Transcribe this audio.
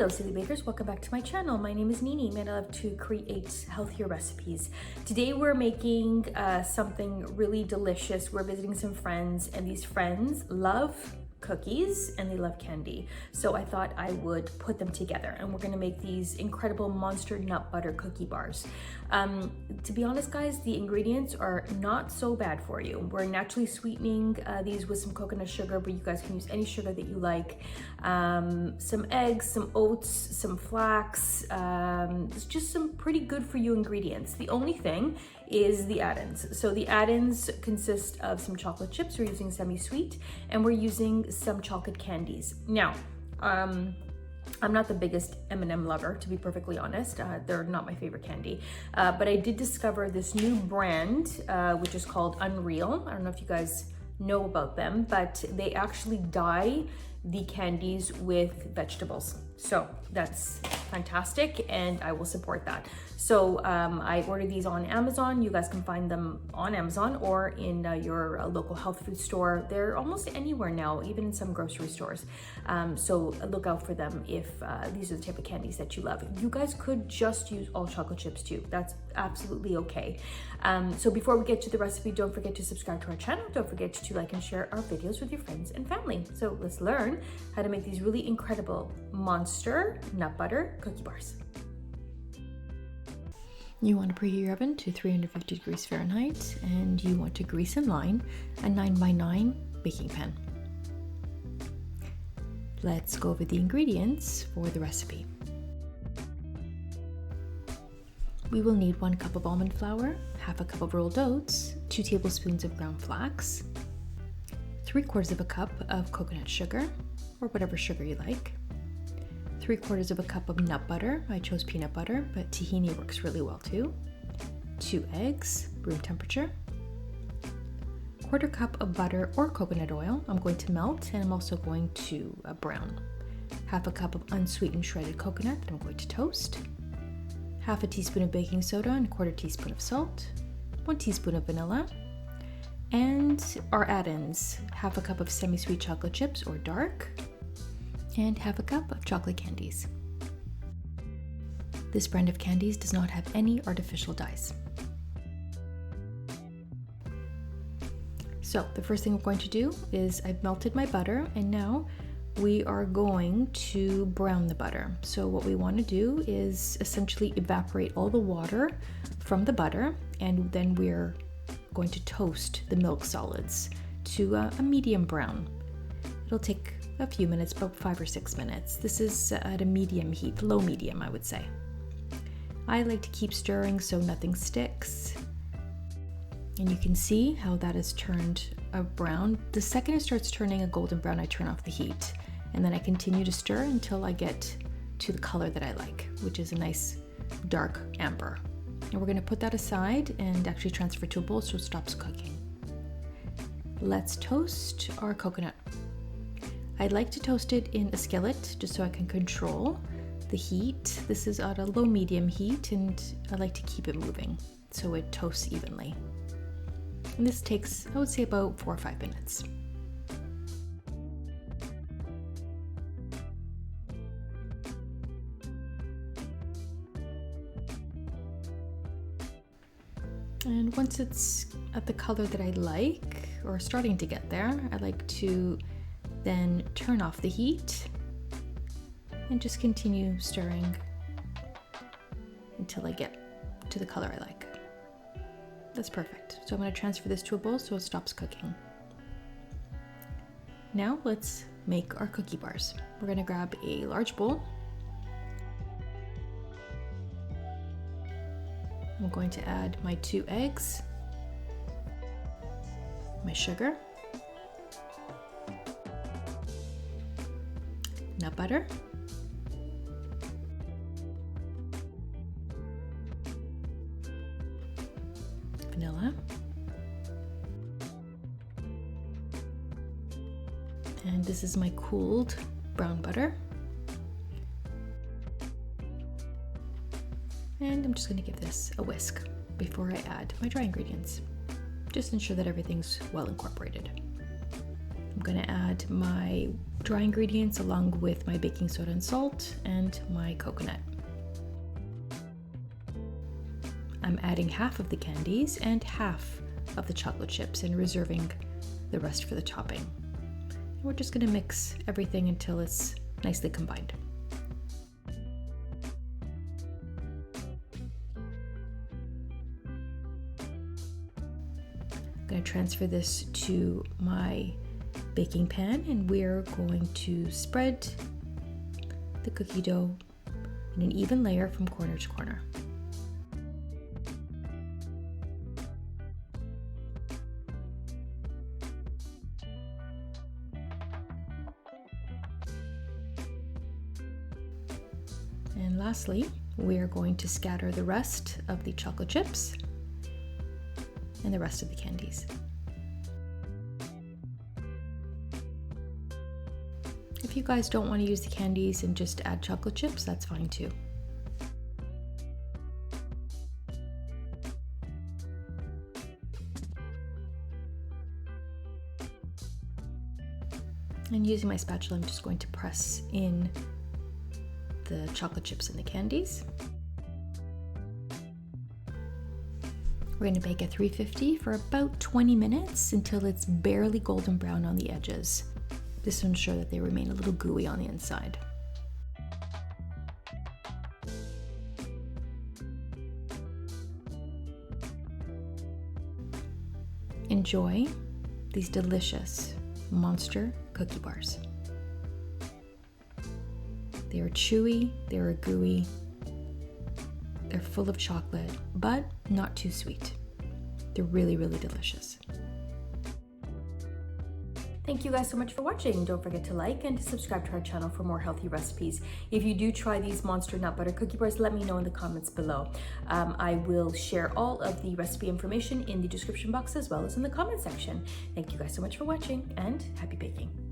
Hello Silly Bakers, welcome back to my channel. My name is Nini and I love to create healthier recipes. Today we're making something really delicious. We're visiting some friends and these friends love cookies and they love candy. So I thought I would put them together and we're gonna make these incredible monster nut butter cookie bars. To be honest guys, the ingredients are not so bad for you. We're naturally sweetening these with some coconut sugar, but you guys can use any sugar that you like. Some eggs, some oats, some flax. It's just some pretty good for you ingredients. The only thing is the add-ins. So the add-ins consist of some chocolate chips. We're using semi-sweet and we're using some chocolate candies. Now, I'm not the biggest M&M lover, to be perfectly honest. They're not my favorite candy. But I did discover this new brand, which is called Unreal. I don't know if you guys know about them, but they actually dye the candies with vegetables. So that's fantastic and I will support that. So I ordered these on Amazon. You guys can find them on Amazon or in your local health food store. They're almost anywhere now, even in some grocery stores. So look out for them if these are the type of candies that you love. You guys could just use all chocolate chips too. That's absolutely okay. So before we get to the recipe, don't forget to subscribe to our channel. Don't forget to like and share our videos with your friends and family. So let's learn how to make these really incredible monster nut butter cookie bars. You want to preheat your oven to 350 degrees Fahrenheit and you want to grease and line a 9x9 baking pan. Let's go over the ingredients for the recipe. We will need 1 cup of almond flour, half a cup of rolled oats, 2 tablespoons of ground flax, 3/4 of a cup of coconut sugar, or whatever sugar you like, 3/4 of a cup of nut butter. I chose peanut butter, but tahini works really well too. 2 eggs, room temperature. 1/4 cup of butter or coconut oil. I'm going to melt and I'm also going to brown. Half a cup of unsweetened shredded coconut that I'm going to toast. Half a teaspoon of baking soda and 1/4 teaspoon of salt. 1 teaspoon of vanilla. And our add-ins, half a cup of semi-sweet chocolate chips or dark, and half a cup of chocolate candies. This brand of candies does not have any artificial dyes. So the first thing we're going to do is I've melted my butter and now we are going to brown the butter. So what we want to do is essentially evaporate all the water from the butter and then we're going to toast the milk solids to a medium brown. It'll take a few minutes, about 5 or 6 minutes. This is at a medium heat, low medium I would say. I like to keep stirring so nothing sticks. And you can see how that has turned a brown. The second it starts turning a golden brown, I turn off the heat. And then I continue to stir until I get to the color that I like, which is a nice dark amber. And we're gonna put that aside and actually transfer to a bowl so it stops cooking. Let's toast our coconut. I like to toast it in a skillet just so I can control the heat. This is at a low medium heat and I like to keep it moving so it toasts evenly. And this takes, I would say, about 4 or 5 minutes. And once it's at the color that I like, or starting to get there, I like to then turn off the heat and just continue stirring until I get to the color I like. That's perfect. So I'm going to transfer this to a bowl so it stops cooking. Now let's make our cookie bars. We're going to grab a large bowl. I'm going to add my 2 eggs, my sugar, nut butter, vanilla, and this is my cooled brown butter. And I'm just going to give this a whisk before I add my dry ingredients. Just ensure that everything's well incorporated. I'm gonna add my dry ingredients along with my baking soda and salt and my coconut. I'm adding half of the candies and half of the chocolate chips and reserving the rest for the topping. And we're just gonna mix everything until it's nicely combined. I'm gonna transfer this to my baking pan and we're going to spread the cookie dough in an even layer from corner to corner. And lastly, we're going to scatter the rest of the chocolate chips and the rest of the candies. If you guys don't want to use the candies and just add chocolate chips, that's fine too. And using my spatula, I'm just going to press in the chocolate chips and the candies. We're going to bake at 350 for about 20 minutes until it's barely golden brown on the edges. This will ensure that they remain a little gooey on the inside. Enjoy these delicious monster cookie bars. They are chewy, they are gooey, they're full of chocolate, but not too sweet. They're really, really delicious. Thank you guys so much for watching. Don't forget to like and to subscribe to our channel for more healthy recipes. If you do try these monster nut butter cookie bars, let me know in the comments below. I will share all of the recipe information in the description box as well as in the comment section. Thank you guys so much for watching and happy baking.